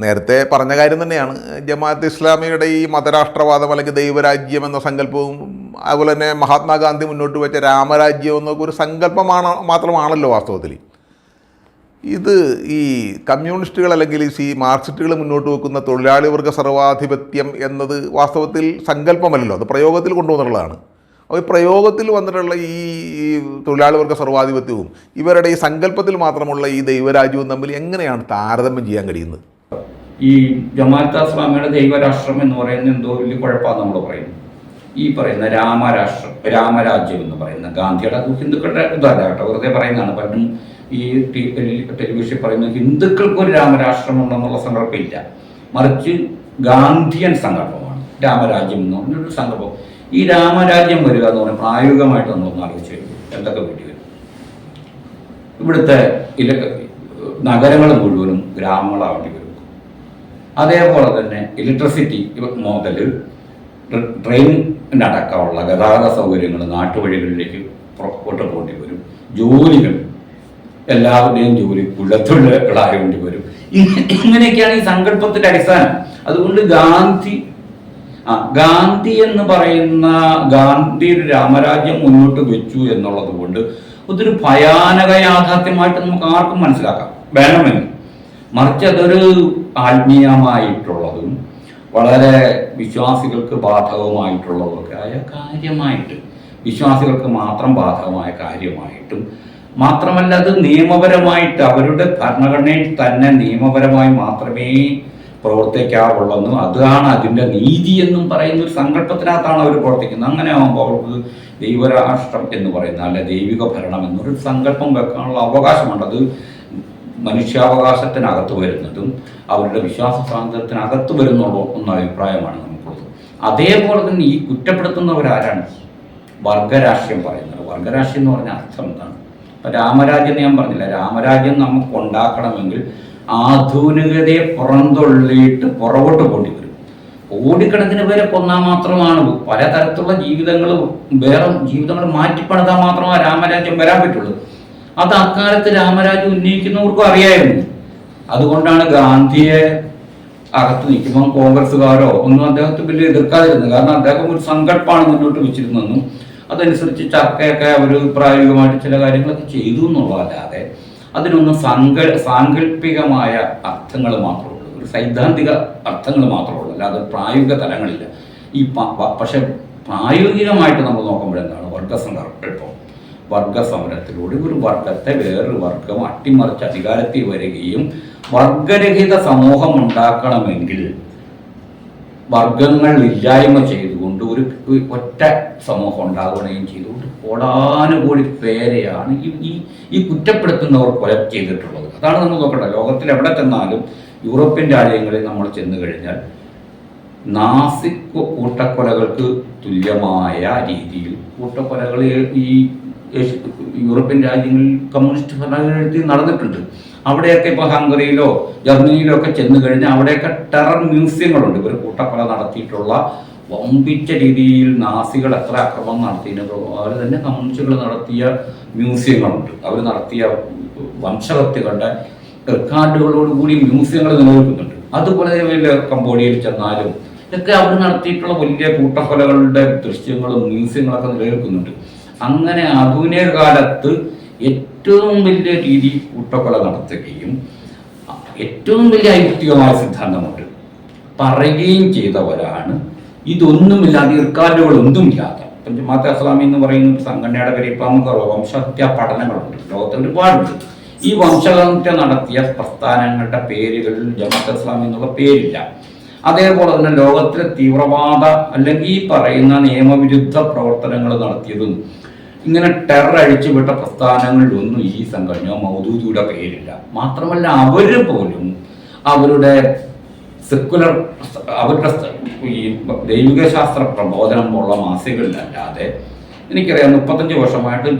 നേരത്തെ പറഞ്ഞ കാര്യം തന്നെയാണ്. ജമാഅത്ത് ഇസ്ലാമിയുടെ ഈ മതരാഷ്ട്രവാദം അല്ലെങ്കിൽ ദൈവരാജ്യം എന്ന സങ്കല്പവും അതുപോലെ തന്നെ മഹാത്മാഗാന്ധി മുന്നോട്ട് വെച്ച രാമരാജ്യം എന്നൊക്കെ ഒരു സങ്കല്പമാണ് മാത്രമാണല്ലോ വാസ്തവത്തിൽ. ഇത് ഈ കമ്മ്യൂണിസ്റ്റുകൾ അല്ലെങ്കിൽ ഈ മാർക്സിസ്റ്റുകൾ മുന്നോട്ട് വെക്കുന്ന തൊഴിലാളി വർഗ സർവാധിപത്യം എന്നത് വാസ്തവത്തിൽ സങ്കല്പമല്ലല്ലോ, അത് പ്രയോഗത്തിൽ കൊണ്ടുവന്നുള്ളതാണ്. അപ്പോൾ ഈ പ്രയോഗത്തിൽ വന്നിട്ടുള്ള ഈ തൊഴിലാളി വർഗ സർവാധിപത്യവും ഇവരുടെ ഈ സങ്കല്പത്തിൽ മാത്രമുള്ള ഈ ദൈവരാജ്യവും തമ്മിൽ എങ്ങനെയാണ് താരതമ്യം ചെയ്യാൻ കഴിയുന്നത്? ഈ ജമാഅത്തെ ഇസ്ലാമിയുടെ ദൈവരാഷ്ട്രം എന്ന് പറയുന്നത് എന്തോ വലിയ കുഴപ്പമാണ് നമ്മൾ പറയുന്നത്. ഈ പറയുന്ന രാമരാജ്യം എന്ന് പറയുന്ന ഗാന്ധിയുടെ ഹിന്ദുക്കളുടെ ഇതല്ല കേട്ടോ, വെറുതെ പറയുന്നതാണ്. പലരും ഈ ടെലിവിഷൻ പറയുന്ന ഹിന്ദുക്കൾക്കൊരു രാമരാഷ്ട്രം ഉണ്ടെന്നുള്ള സങ്കല്പമില്ല, മറിച്ച് ഗാന്ധിയൻ സങ്കല്പമാണ് രാമരാജ്യം എന്ന് പറഞ്ഞൊരു സങ്കല്പം. ഈ രാമരാജ്യം വരിക എന്ന് പറഞ്ഞാൽ പ്രായോഗികമായിട്ട് നമ്മളൊന്ന് ആലോചിച്ച് എന്തൊക്കെ വേണ്ടി വരും. ഇവിടുത്തെ നഗരങ്ങൾ മുഴുവനും ഗ്രാമങ്ങളാവേണ്ടി വരും. അതേപോലെ തന്നെ ഇലക്ട്രിസിറ്റി മുതൽ ട്രെയിനിൻ്റെ അടക്കമുള്ള ഗതാഗത സൗകര്യങ്ങൾ നാട്ടുവഴികളിലേക്ക് പുറകോട്ട് പോകേണ്ടി വരും. ജോലികൾ എല്ലാവരുടെയും ജോലി കുലത്തൊഴിലാകേണ്ടി വരും. ഇങ്ങനെയൊക്കെയാണ് ഈ സങ്കല്പത്തിന്റെ അടിസ്ഥാനം. അതുകൊണ്ട് ഗാന്ധി എന്ന് പറയുന്ന ഗാന്ധി രാമരാജ്യം മുന്നോട്ട് വെച്ചു എന്നുള്ളത് കൊണ്ട് അതൊരു ഭയാനക യാഥാർത്ഥ്യമായിട്ട് നമുക്ക് ആർക്കും മനസ്സിലാക്കാം വേണമെങ്കിൽ. മറിച്ച് അതൊരു ആത്മീയമായിട്ടുള്ളതും വളരെ വിശ്വാസികൾക്ക് ബാധകമായിട്ടുള്ളതൊക്കെ ആയ കാര്യമായിട്ട്, വിശ്വാസികൾക്ക് മാത്രം ബാധകമായ കാര്യമായിട്ടും, മാത്രമല്ല അത് നിയമപരമായിട്ട് അവരുടെ ഭരണഘടനയിൽ തന്നെ നിയമപരമായി മാത്രമേ പ്രവർത്തിക്കാറുള്ളെന്നും അതാണ് അതിൻ്റെ നീതി എന്നും പറയുന്ന ഒരു സങ്കല്പത്തിനകത്താണ് അവർ പ്രവർത്തിക്കുന്നത്. അങ്ങനെ ആകുമ്പോൾ അവർക്ക് ദൈവരാഷ്ട്രം എന്ന് പറയുന്ന അല്ലെ ദൈവിക ഭരണം എന്നൊരു സങ്കല്പം വെക്കാനുള്ള അവകാശമുണ്ട്. അത് മനുഷ്യാവകാശത്തിനകത്ത് വരുന്നതും അവരുടെ വിശ്വാസ സ്വാതന്ത്ര്യത്തിനകത്ത് വരുന്നുള്ള എന്ന അഭിപ്രായമാണ് നമുക്കുള്ളത്. അതേപോലെ തന്നെ ഈ കുറ്റപ്പെടുത്തുന്നവരാരാണ്? വർഗരാഷ്ട്രീയം പറയുന്നത്. വർഗരാഷ്ട്രീയം എന്ന് പറഞ്ഞാൽ അർത്ഥം എന്താണ്? രാമരാജ്യം ഞാൻ പറഞ്ഞില്ല, രാമരാജ്യം നമുക്ക് ഉണ്ടാക്കണമെങ്കിൽ ആധുനികതയെ പുറന്തള്ളിയിട്ട് പുറകോട്ട് പോണ്ടി വരും. കോടിക്കണക്കിന് പേരെ കൊന്നാൽ മാത്രമാണ് പലതരത്തിലുള്ള വേറെ ജീവിതങ്ങൾ മാറ്റിപ്പണിതാൽ മാത്രമേ രാമരാജ്യം വരാൻ പറ്റുള്ളൂ. അത് അക്കാലത്ത് രാമരാജ്യം ഉന്നയിക്കുന്നവർക്കും അറിയായിരുന്നു. അതുകൊണ്ടാണ് ഗാന്ധിയെ അകത്ത് നിൽക്കുമ്പോൾ കോൺഗ്രസ്സുകാരോ ഒന്നും അദ്ദേഹത്തെ വലിയ എതിർക്കാതിരുന്നത്. കാരണം അദ്ദേഹം ഒരു സങ്കല്പമാണ് മുന്നോട്ട് വെച്ചിരുന്നെന്നും അതനുസരിച്ച് ചർക്കയൊക്കെ അവർ പ്രായോഗികമായിട്ട് ചില കാര്യങ്ങളൊക്കെ ചെയ്തു എന്നുള്ളതല്ലാതെ അതിനൊന്നും സാങ്കല്പികമായ അർത്ഥങ്ങൾ മാത്രമേ ഉള്ളൂ, ഒരു സൈദ്ധാന്തിക അർത്ഥങ്ങൾ മാത്രമേ ഉള്ളൂ, അല്ലാതെ പ്രായോഗിക തലങ്ങളില്ല. പക്ഷെ പ്രായോഗികമായിട്ട് നമ്മൾ നോക്കുമ്പോഴെന്താണ് വർഗസങ്കല്പം. വർഗസമരത്തിലൂടെ ഒരു വർഗത്തെ വേറൊരു വർഗം അട്ടിമറിച്ച് അധികാരത്തിൽ വരികയും വർഗരഹിത സമൂഹം ഉണ്ടാക്കണമെങ്കിൽ വർഗങ്ങൾ ഇല്ലായ്മ ചെയ്തുകൊണ്ട് ഒരു ഒറ്റ സമൂഹം ഉണ്ടാകുകയും ചെയ്തുകൊണ്ട് കോടാനുകൂടി പേരെയാണ് ഈ കുറ്റപ്പെടുത്തുന്നവർ കൊല ചെയ്തിട്ടുള്ളത്. അതാണ് നമ്മൾ നോക്കട്ടെ. ലോകത്തിൽ എവിടെ ചെന്നാലും യൂറോപ്യൻ രാജ്യങ്ങളിൽ നമ്മൾ ചെന്ന് കഴിഞ്ഞാൽ നാസി കൂട്ടക്കൊലകൾക്ക് തുല്യമായ രീതിയിൽ കൂട്ടക്കൊലകൾ ഈ യൂറോപ്യൻ രാജ്യങ്ങളിൽ കമ്മ്യൂണിസ്റ്റ് ഭരണത്തിൽ നടന്നിട്ടുണ്ട്. അവിടെയൊക്കെ ഇപ്പോൾ ഹംഗറിയിലോ ജർമ്മനിയിലോ ഒക്കെ ചെന്ന് കഴിഞ്ഞാൽ അവിടെയൊക്കെ ടെറർ മ്യൂസിയങ്ങളുണ്ട്. ഇവർ കൂട്ടക്കൊല നടത്തിയിട്ടുള്ള വമ്പിച്ച രീതിയിൽ നാസികൾ എത്ര അക്രമം നടത്തിയിട്ടുണ്ടോ അവർ തന്നെ കമ്മ്യൂണിസ്റ്റുകൾ നടത്തിയ മ്യൂസിയങ്ങളുണ്ട്. അവർ നടത്തിയ വംശഹത്യകളുടെ റെക്കോർഡുകളോടുകൂടി മ്യൂസിയങ്ങൾ നിലനിൽക്കുന്നുണ്ട്. അതുപോലെ വലിയ കംബോഡിയയിൽ ചെന്നാലും ഇതൊക്കെ അവർ നടത്തിയിട്ടുള്ള വലിയ കൂട്ടക്കൊലകളുടെ ദൃശ്യങ്ങളും മ്യൂസിയങ്ങളൊക്കെ നിലനിൽക്കുന്നുണ്ട്. അങ്ങനെ ആധുനിക കാലത്ത് ഏറ്റവും വലിയ രീതിയിൽ കൂട്ടക്കൊല നടത്തുകയും ഏറ്റവും വലിയ ഐതിഹ്യമായ സിദ്ധാന്തമുണ്ട് പറയുകയും ചെയ്തവരാണ്. ഇതൊന്നുമില്ലാതെ ഇർക്കാലുകളൊന്നുമില്ലാതെ ജമാഅത്തെ ഇസ്ലാമി എന്ന് പറയുന്ന സംഘടനയുടെ പേര് ഇപ്പം നമുക്കറിയാം. വംശഹത്യാ പഠനങ്ങളുണ്ട്, ലോകത്തിൽ ഒരുപാടുണ്ട്. ഈ വംശഹത്യ നടത്തിയ പ്രസ്ഥാനങ്ങളുടെ പേരുകളിൽ ജമാഅത്തെ ഇസ്ലാമി എന്നുള്ള പേരില്ല. അതേപോലെ തന്നെ ലോകത്തിലെ തീവ്രവാദ അല്ലെങ്കിൽ ഈ പറയുന്ന നിയമവിരുദ്ധ പ്രവർത്തനങ്ങൾ നടത്തിയതും ഇങ്ങനെ ടെറർ അഴിച്ചുവിട്ട പ്രസ്ഥാനങ്ങളിലൊന്നും ഈ സംഘടനയോ മൗദൂദിയുടെ പേരില്ല. മാത്രമല്ല അവര് പോലും അവരുടെ സെക്കുലർ അവരുടെ ഈ ദൈവികശാസ്ത്ര പ്രബോധനം പോലുള്ള മാസികകളിലല്ലാതെ എനിക്കറിയാം 35 വർഷമായിട്ട്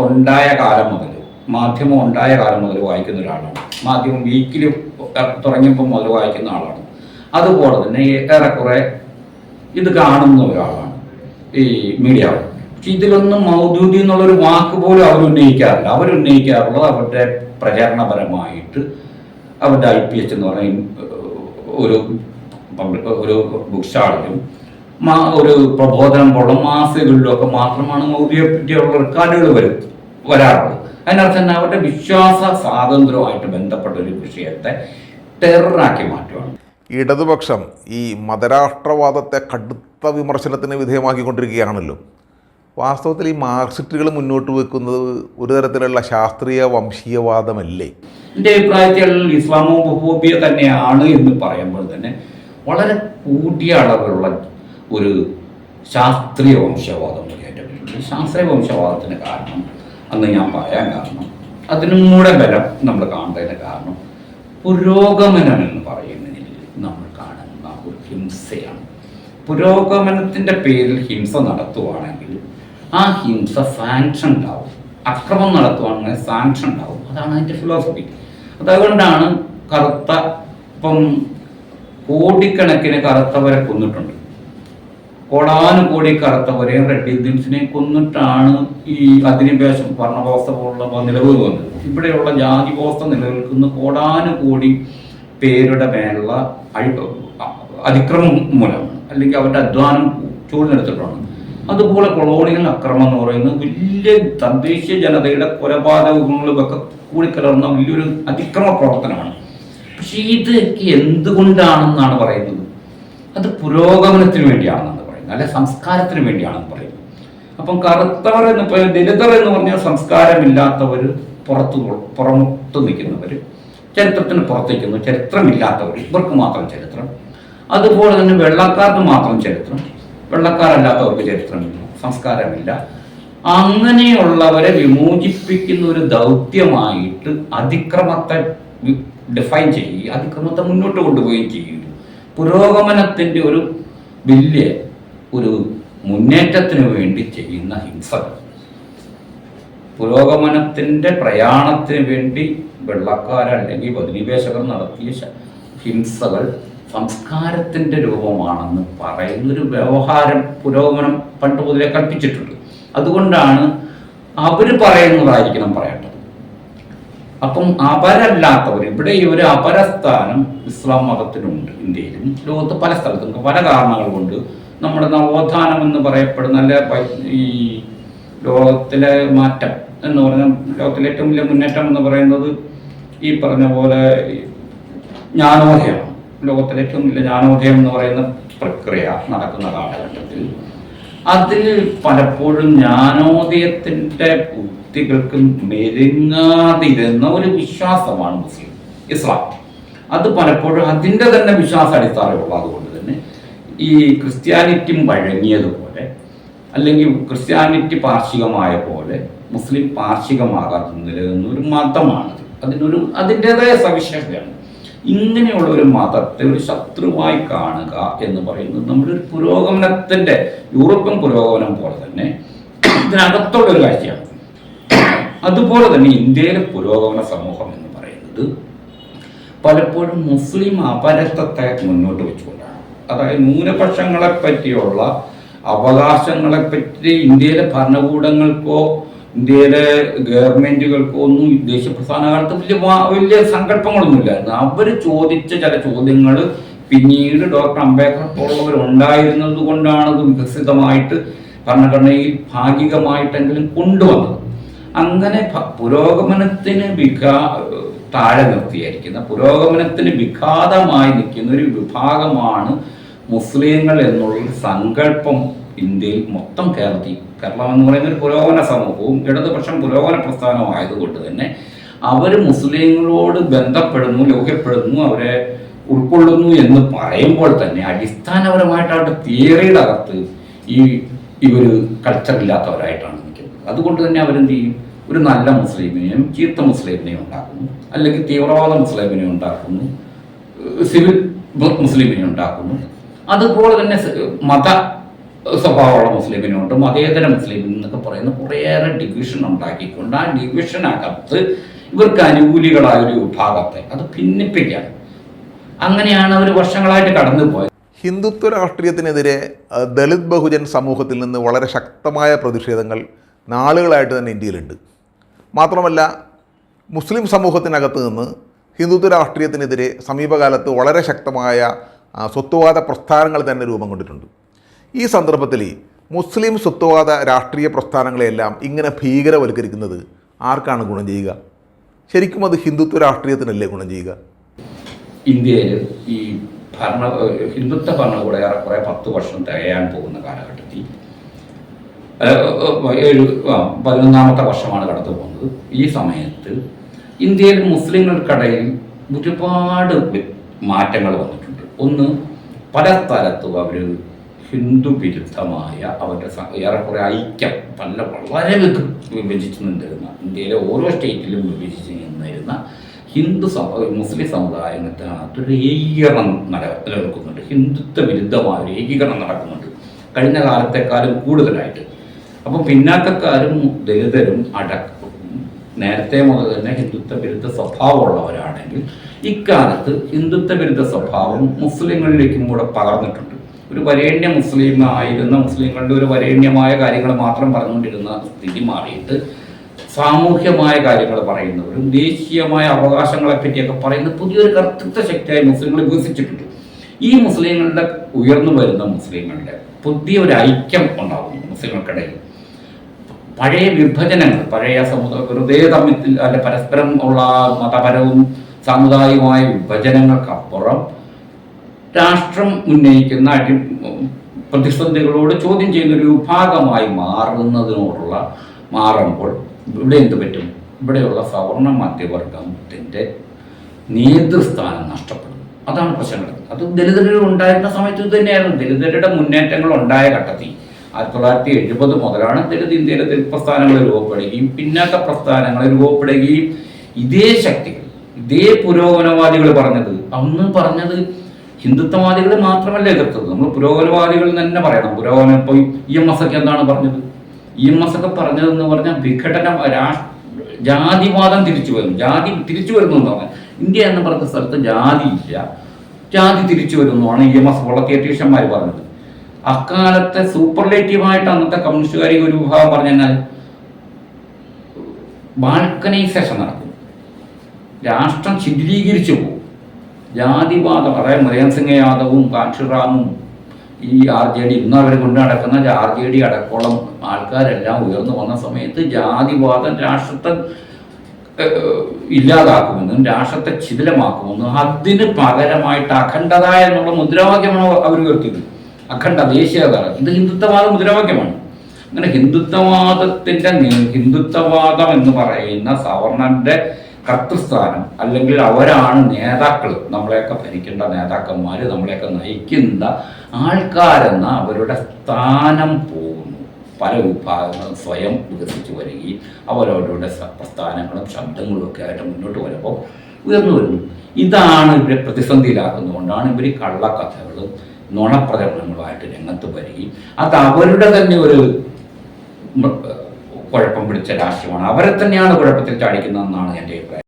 ഉണ്ടായ കാലം മുതൽ മാധ്യമം ഉണ്ടായ കാലം മുതൽ വായിക്കുന്ന ഒരാളാണ്. മാധ്യമം വീക്കിലി തുടങ്ങിയപ്പോൾ മുതൽ വായിക്കുന്ന ആളാണ്. അതുപോലെ തന്നെ ഏറെക്കുറെ ഇത് കാണുന്ന ഒരാളാണ് ഈ മീഡിയ. പക്ഷെ ഇതിലൊന്നും മൗദൂദി എന്നുള്ളൊരു വാക്ക് പോലും അവരുന്നയിക്കാറില്ല. അവരുന്നയിക്കാറുള്ളത് അവരുടെ പ്രചാരണപരമായിട്ട് അവരുടെ IPH എന്ന് പറഞ്ഞ ഒരു ഒരു ബുക്ക് സ്റ്റാളിലും ഒരു പ്രബോധനം പോലുള്ള മാസികകളിലും ഒക്കെ മാത്രമാണ് മൗലിയെ പറ്റിയുള്ള റെക്കോർഡുകൾ വരാറുള്ളത്. അതിനർത്ഥം തന്നെ അവരുടെ വിശ്വാസ സ്വാതന്ത്ര്യവുമായിട്ട് ബന്ധപ്പെട്ട ഒരു വിഷയത്തെ ടെററാക്കി മാറ്റുകയാണ്. ഇടതുപക്ഷം ഈ മതരാഷ്ട്രവാദത്തെ കടുത്ത വിമർശനത്തിന് വിധേയമാക്കിക്കൊണ്ടിരിക്കുകയാണല്ലോ. വാസ്തവത്തിൽ ഈ മാർക്സിസ്റ്റുകൾ മുന്നോട്ട് വെക്കുന്നത് ഒരു തരത്തിലുള്ള ശാസ്ത്രീയ വംശീയവാദമല്ലേ? എൻ്റെ അഭിപ്രായത്തിൽ ഇസ്ലാമോഫോബിയ തന്നെയാണ് എന്ന് പറയുമ്പോൾ തന്നെ വളരെ കൂടിയ അളവിലുള്ള ഒരു ശാസ്ത്രീയ വംശവാദം കൂടിയായിട്ട് ശാസ്ത്രീയ വംശവാദത്തിന് കാരണം അന്ന് ഞാൻ പറയാൻ കാരണം അതിനും കൂടെ ബലം നമ്മൾ കാണുന്നതിന് കാരണം പുരോഗമനം എന്ന് പറയുന്നതിൽ നമ്മൾ കാണുന്ന ഒരു ഹിംസയാണ്. പുരോഗമനത്തിൻ്റെ പേരിൽ ഹിംസ നടത്തുവാണെങ്കിൽ ആ ഹിംസ സാങ്ഷൻ ഉണ്ടാവും. അക്രമം നടത്തുവാണെങ്കിൽ സാങ്ഷൻ ഉണ്ടാവും. അതാണ് അതിൻ്റെ ഫിലോസഫി. അതുകൊണ്ടാണ് ഇപ്പം കോടിക്കണക്കിന് കറുത്തവരെ കൊന്നിട്ടുണ്ട്. കോടാനുകോടി കറുത്തവരെയും റെഡ് ഇന്ത്യൻസിനെയും കൊന്നിട്ടാണ് ഈ അധിനിവേശ ഭരണവ്യവസ്ഥ പോലുള്ള നിലവിൽ വന്നത്. ഇവിടെയുള്ള ജാതി വ്യവസ്ഥ നിലനിൽക്കുന്ന കോടാനുകോടി പേരുടെ മേലുള്ള അതിക്രമം മൂലമാണ്, അല്ലെങ്കിൽ അവരുടെ അധ്വാനം ചൂഴ്ന്നെടുത്തിട്ടാണ്. അതുപോലെ കൊളോണിയൽ അക്രമം എന്ന് പറയുന്നത് വലിയ തദ്ദേശീയ ജനതയുടെ കൊലപാതകങ്ങളൊക്കെ കൂടിക്കലർന്ന വലിയൊരു അതിക്രമ പ്രവർത്തനമാണ്. പക്ഷേ ഇതൊക്കെ എന്തുകൊണ്ടാണെന്നാണ് പറയുന്നത്? അത് പുരോഗമനത്തിന് വേണ്ടിയാണെന്നാണ് പറയുന്നത്, അല്ലെ സംസ്കാരത്തിന് വേണ്ടിയാണെന്ന് പറയുന്നത്. അപ്പം കറുത്തവർ എന്ന് ദലിതർ എന്ന് പറഞ്ഞാൽ സംസ്കാരമില്ലാത്തവർ, പുറത്ത് നിൽക്കുന്നവർ, ചരിത്രത്തിന് പുറത്തേക്കുന്നു, ചരിത്രമില്ലാത്തവർ, ഇവർക്ക് മാത്രം ചരിത്രം. അതുപോലെ തന്നെ വെള്ളക്കാർക്ക് മാത്രം ചരിത്രം, വെള്ളക്കാരല്ലാത്തവർക്ക് ചരിത്രമില്ല, സംസ്കാരമില്ല. അങ്ങനെയുള്ളവരെ വിമോചിപ്പിക്കുന്ന ഒരു ദൗത്യമായിട്ട് അതിക്രമത്തെ ഡിഫൈൻ ചെയ്യുകയും അതിക്രമത്തെ മുന്നോട്ട് കൊണ്ടുപോവുകയും ചെയ്യുന്നു. പുരോഗമനത്തിൻ്റെ ഒരു വലിയ ഒരു മുന്നേറ്റത്തിന് വേണ്ടി ചെയ്യുന്ന ഹിംസകൾ, പുരോഗമനത്തിൻ്റെ പ്രയാണത്തിന് വേണ്ടി വെള്ളക്കാരല്ലെങ്കിൽ അധിനിവേശകർ നടത്തിയ ഹിംസകൾ സംസ്കാരത്തിൻ്റെ രൂപമാണെന്ന് പറയുന്നൊരു വ്യവഹാരം പുരോഗമനം പണ്ട് മുതലേ കൽപ്പിച്ചിട്ടുണ്ട്. അതുകൊണ്ടാണ് അവർ പറയുന്നതായിരിക്കണം പറയേണ്ടത്. അപ്പം അപരല്ലാത്തവർ, ഇവിടെ ഈ ഒരു അപരസ്ഥാനം ഇസ്ലാം മതത്തിനുണ്ട്. ഇന്ത്യയിലും ലോകത്ത് പല സ്ഥലത്തും പല കാരണങ്ങൾ കൊണ്ട് നമ്മുടെ നവോത്ഥാനം എന്ന് പറയപ്പെടുന്ന ഈ ലോകത്തിലെ മാറ്റം എന്ന് പറഞ്ഞാൽ ലോകത്തിലെ ഏറ്റവും വലിയ മുന്നേറ്റം എന്ന് പറയുന്നത് ഈ പറഞ്ഞ പോലെ ജ്ഞാനോദയമാണ്. ലോകത്തിലെ ഏറ്റവും വലിയ ജ്ഞാനോദയം എന്ന് പറയുന്ന പ്രക്രിയ നടക്കുന്ന കാലഘട്ടത്തിൽ അതിൽ പലപ്പോഴും ജ്ഞാനോദയത്തിൻ്റെ യുക്തികൾക്ക് മെരുങ്ങാതിരുന്ന ഒരു വിശ്വാസമാണ് ഇസ്ലാം. അത് പലപ്പോഴും അതിൻ്റെ തന്നെ വിശ്വാസ അടിസ്ഥാനമുള്ള, അതുകൊണ്ട് തന്നെ ഈ ക്രിസ്ത്യാനിറ്റിയും വഴങ്ങിയതുപോലെ, അല്ലെങ്കിൽ ക്രിസ്ത്യാനിറ്റി പാർശ്വികമായ പോലെ മുസ്ലിം പാർശ്വികമാകാത്ത നിലനിന്ന ഒരു മതമാണത്. അതിൻ്റെതായ സവിശേഷതയാണ്. ഇങ്ങനെയുള്ള ഒരു മതത്തെ ഒരു ശത്രുവായി കാണുക എന്ന് പറയുന്നത് നമ്മുടെ ഒരു പുരോഗമനത്തിൻ്റെ, യൂറോപ്യൻ പുരോഗമനം പോലെ തന്നെ ഇതിനകത്തുള്ള ഒരു കാഴ്ചയാണ്. അതുപോലെ തന്നെ ഇന്ത്യയിലെ പുരോഗമന സമൂഹം എന്ന് പറയുന്നത് പലപ്പോഴും മുസ്ലിം അപരത്വത്തെ മുന്നോട്ട് വെച്ചുകൊണ്ടാണ്. അതായത് ന്യൂനപക്ഷങ്ങളെ പറ്റിയുള്ള അവകാശങ്ങളെപ്പറ്റി ഇന്ത്യയിലെ ഭരണകൂടങ്ങൾക്കോ ഇന്ത്യയിലെ ഗവൺമെന്റുകൾക്കോ ഒന്നും ദേശീയ പ്രസ്ഥാന കാലത്ത് വലിയ സങ്കല്പങ്ങളൊന്നുമില്ലായിരുന്നു. അവർ ചോദിച്ച ചില ചോദ്യങ്ങൾ പിന്നീട് ഡോക്ടർ അംബേദ്കർ പോലുള്ളവർ ഉണ്ടായിരുന്നത് കൊണ്ടാണ് ഇത് വികസിതമായിട്ട് ഭരണഘടനയിൽ ഭാഗികമായിട്ടെങ്കിലും കൊണ്ടുവന്നത്. അങ്ങനെ പുരോഗമനത്തിന് താഴെ നിർത്തിയായിരിക്കുന്ന, പുരോഗമനത്തിന് വിഘാതമായി നിൽക്കുന്ന ഒരു വിഭാഗമാണ് മുസ്ലിങ്ങൾ എന്നുള്ളൊരു സങ്കല്പം ഇന്ത്യയിൽ മൊത്തം കേരളം എന്ന് പറയുന്ന ഒരു പുരോഗമന സമൂഹവും ഇടതുപക്ഷം പുരോഗമന പ്രസ്ഥാനമായതുകൊണ്ട് തന്നെ അവർ മുസ്ലിങ്ങളോട് ബന്ധപ്പെടുന്നു, ലോഹ്യപ്പെടുന്നു, അവരെ ഉൾക്കൊള്ളുന്നു എന്ന് പറയുമ്പോൾ തന്നെ അടിസ്ഥാനപരമായിട്ട് അവരുടെ തിയറിയുടെ അകത്ത് ഇവർ കൾച്ചറില്ലാത്തവരായിട്ടാണ് നിൽക്കുന്നത്. അതുകൊണ്ട് തന്നെ അവരെന്ത് ചെയ്യും? ഒരു നല്ല മുസ്ലിമിനെയും ചീത്ത മുസ്ലിമിനെയും ഉണ്ടാക്കുന്നു, അല്ലെങ്കിൽ തീവ്രവാദ മുസ്ലിമിനെ ഉണ്ടാക്കുന്നു, സിവിൽ മുസ്ലിമിനെ ഉണ്ടാക്കുന്നു. അതുപോലെ തന്നെ മത സ്വഭാവമുള്ള മുസ്ലിമിനുണ്ട്, മതേതര മുസ്ലിമിൻ എന്നൊക്കെ പറയുന്ന കുറേയേറെ ഡിവിഷൻ ഉണ്ടാക്കിക്കൊണ്ട് ആ ഡിവിഷനകത്ത് ഇവർക്ക് അനുകൂലികളായ ഒരു വിഭാഗത്തെ അത് ഭിന്നിപ്പിക്കാൻ, അങ്ങനെയാണ് അവർ വർഷങ്ങളായിട്ട് കടന്നു പോയത്. ഹിന്ദുത്വ രാഷ്ട്രീയത്തിനെതിരെ ദളിത് ബഹുജൻ സമൂഹത്തിൽ നിന്ന് വളരെ ശക്തമായ പ്രതിഷേധങ്ങൾ നാളുകളായിട്ട് തന്നെ ഇന്ത്യയിലുണ്ട്. മാത്രമല്ല മുസ്ലിം സമൂഹത്തിനകത്ത് നിന്ന് ഹിന്ദുത്വ രാഷ്ട്രീയത്തിനെതിരെ സമീപകാലത്ത് വളരെ ശക്തമായ സ്വത്വവാദ പ്രസ്ഥാനങ്ങൾ തന്നെ രൂപം കൊണ്ടിട്ടുണ്ട്. ഈ സന്ദർഭത്തിൽ മുസ്ലിം സ്വത്വവാദ രാഷ്ട്രീയ പ്രസ്ഥാനങ്ങളെല്ലാം ഇങ്ങനെ ഭീകരവൽക്കരിക്കുന്നത് ആർക്കാണ് ഗുണം ചെയ്യുക? ശരിക്കും അത് ഹിന്ദുത്വ രാഷ്ട്രീയത്തിനല്ലേ ഗുണം ചെയ്യുക? ഇന്ത്യയിൽ ഈ ഹിന്ദുത്വ ഭരണകൂടം ഏറെക്കുറെ 10 വർഷം തികയാൻ പോകുന്ന കാലഘട്ടത്തിൽ 11ാമത്തെ വർഷമാണ് കടന്നു പോകുന്നത്. ഈ സമയത്ത് ഇന്ത്യയിൽ മുസ്ലിങ്ങൾക്കിടയിൽ ഒരുപാട് മാറ്റങ്ങൾ വന്നിട്ടുണ്ട്. ഒന്ന്, പല സ്ഥലത്തും അവർ ഹിന്ദു വിരുദ്ധമായ അവരുടെ ഏറെക്കുറെ ഐക്യം വളരെ വിഭജിച്ച് നിന്നിരുന്ന, ഇന്ത്യയിലെ ഓരോ സ്റ്റേറ്റിലും വിഭജിച്ച് നിന്നിരുന്ന മുസ്ലിം സമുദായത്തിനകത്ത് ഒരു ഏകീകരണം നിലനിൽക്കുന്നുണ്ട്. ഹിന്ദുത്വ വിരുദ്ധമായ ഒരു ഏകീകരണം നടക്കുന്നുണ്ട് കഴിഞ്ഞ കാലത്തെക്കാളും കൂടുതലായിട്ട്. അപ്പം പിന്നാക്കക്കാരും ദലിതരും നേരത്തെ മുതൽ തന്നെ ഹിന്ദുത്വ വിരുദ്ധ സ്വഭാവമുള്ളവരാണെങ്കിൽ ഇക്കാലത്ത് ഹിന്ദുത്വ വിരുദ്ധ സ്വഭാവം മുസ്ലിങ്ങളിലേക്കും കൂടെ പകർന്നിട്ടുണ്ട്. ഒരു വരേണ്യ മുസ്ലിം ആയിരുന്ന മുസ്ലിങ്ങളുടെ ഒരു വരേണ്യമായ കാര്യങ്ങൾ മാത്രം പറഞ്ഞുകൊണ്ടിരുന്ന സ്ഥിതി മാറിയിട്ട് സാമൂഹ്യമായ കാര്യങ്ങൾ പറയുന്നവരും ദേശീയമായ അവകാശങ്ങളെ പറ്റിയൊക്കെ പറയുന്ന പുതിയൊരു കർത്തൃത്വ ശക്തിയായി മുസ്ലിങ്ങൾ വികസിച്ചിട്ടുണ്ട്. ഈ മുസ്ലിങ്ങളുടെ ഉയർന്നു വരുന്ന മുസ്ലിങ്ങളുടെ പുതിയൊരു ഐക്യം ഉണ്ടാകുന്നു മുസ്ലിങ്ങൾക്കിടയിൽ. പഴയ വിഭജനങ്ങൾ, പഴയ വെറുതെ തമ്മിൽ പരസ്പരം ഉള്ള മതപരവും സാമുദായികമായ വിഭജനങ്ങൾക്കപ്പുറം രാഷ്ട്രം ഉന്നയിക്കുന്ന പ്രതിസന്ധികളോട് ചോദ്യം ചെയ്യുന്നൊരു വിഭാഗമായി മാറുമ്പോൾ ഇവിടെ എന്ത് പറ്റും? ഇവിടെയുള്ള സവർണ മധ്യവർഗത്തിൻ്റെ നേതൃസ്ഥാനം നഷ്ടപ്പെടുന്നു. അതാണ് പ്രശ്നങ്ങൾ. അത് ദലിതരിൽ ഉണ്ടായിരുന്ന സമയത്ത് ഇത് തന്നെയായിരുന്നു. ദലിതരുടെ മുന്നേറ്റങ്ങൾ ഉണ്ടായ ഘട്ടത്തിൽ 1970 മുതലാണ് ഇന്ത്യയിലെ ദലിത് പ്രസ്ഥാനങ്ങൾ രൂപപ്പെടുകയും പിന്നാക്ക പ്രസ്ഥാനങ്ങൾ രൂപപ്പെടുകയും ഇതേ ശക്തികൾ, ഇതേ പുരോഗമനവാദികൾ പറഞ്ഞത് ഹിന്ദുത്വവാദികൾ മാത്രമല്ല എതിർത്തത്. നമ്മൾ പുരോഗമനവാദികൾ തന്നെ പറയണം. ഇപ്പോൾ EMS ഒക്കെ എന്താണ് പറഞ്ഞത്? EMS ഒക്കെ പറഞ്ഞതെന്ന് പറഞ്ഞാൽ വിഘടനം, ജാതിവാദം തിരിച്ചു വരുന്നു എന്ന് പറഞ്ഞാൽ ഇന്ത്യ എന്ന് പറഞ്ഞ സ്ഥലത്ത് ജാതിയില്ല, ജാതി തിരിച്ചു വരുന്നതാണ് EMS ഉള്ള തിയറ്റീഷ്യന്മാർ പറഞ്ഞത്. അക്കാലത്തെ സൂപ്പർലേറ്റീവായിട്ട് അന്നത്തെ കമ്മ്യൂണിസ്റ്റുകാരി ഒരു വിഭാഗം പറഞ്ഞാൽ ബാൽക്കനൈസേഷൻ നടക്കും, രാഷ്ട്രം ശിഥിലീകരിച്ചു പോകും, ജാതിവാദം. അതായത് മുരയൻ സിംഗ് യാദവും കാൻഷിറാമും ഈ RJD ഇന്ന് അവർ കൊണ്ടു നടക്കുന്ന RJD അടക്കമുള്ള ആൾക്കാരെല്ലാം ഉയർന്നു വന്ന സമയത്ത് ജാതിവാദം രാഷ്ട്രത്തെ ഇല്ലാതാക്കുമെന്നും രാഷ്ട്രത്തെ ശിഥിലമാക്കുമെന്നും അതിന് പകരമായിട്ട് അഖണ്ഡത എന്നുള്ള മുദ്രാവാക്യമാണ് അവർ ഉയർത്തിയത്. അഖണ്ഡ ദേശീയത, ഇത് ഹിന്ദുത്വവാദ മുദ്രാവാക്യമാണ്. അങ്ങനെ ഹിന്ദുത്വവാദം എന്ന് പറയുന്ന സവർണന്റെ കർത്തൃസ്ഥാനം, അല്ലെങ്കിൽ അവരാണ് നേതാക്കൾ, നമ്മളെയൊക്കെ ഭരിക്കേണ്ട നേതാക്കന്മാർ, നമ്മളെയൊക്കെ നയിക്കുന്ന ആൾക്കാരെന്ന അവരുടെ സ്ഥാനം പോകുന്നു. പല വിഭാഗങ്ങളും സ്വയം വികസിച്ച് വരികയും അവരവരുടെ പ്രസ്ഥാനങ്ങളും ശബ്ദങ്ങളും ഒക്കെ ആയിട്ട് മുന്നോട്ട് വരുമ്പോൾ ഉയർന്നു വരുന്നു. ഇതാണ് ഇവരെ പ്രതിസന്ധിയിലാക്കുന്നതുകൊണ്ടാണ് ഇവർ കള്ളക്കഥകളും നുണപ്രചരണങ്ങളുമായിട്ട് രംഗത്ത് വരികയും അത് അവരുടെ തന്നെ ഒരു കുഴപ്പം പിടിച്ച രാഷ്ട്രീയമാണ്. അവരെ തന്നെയാണ് കുഴപ്പത്തിൽ ചാടിക്കുന്നതെന്നാണ് എൻ്റെ അഭിപ്രായം.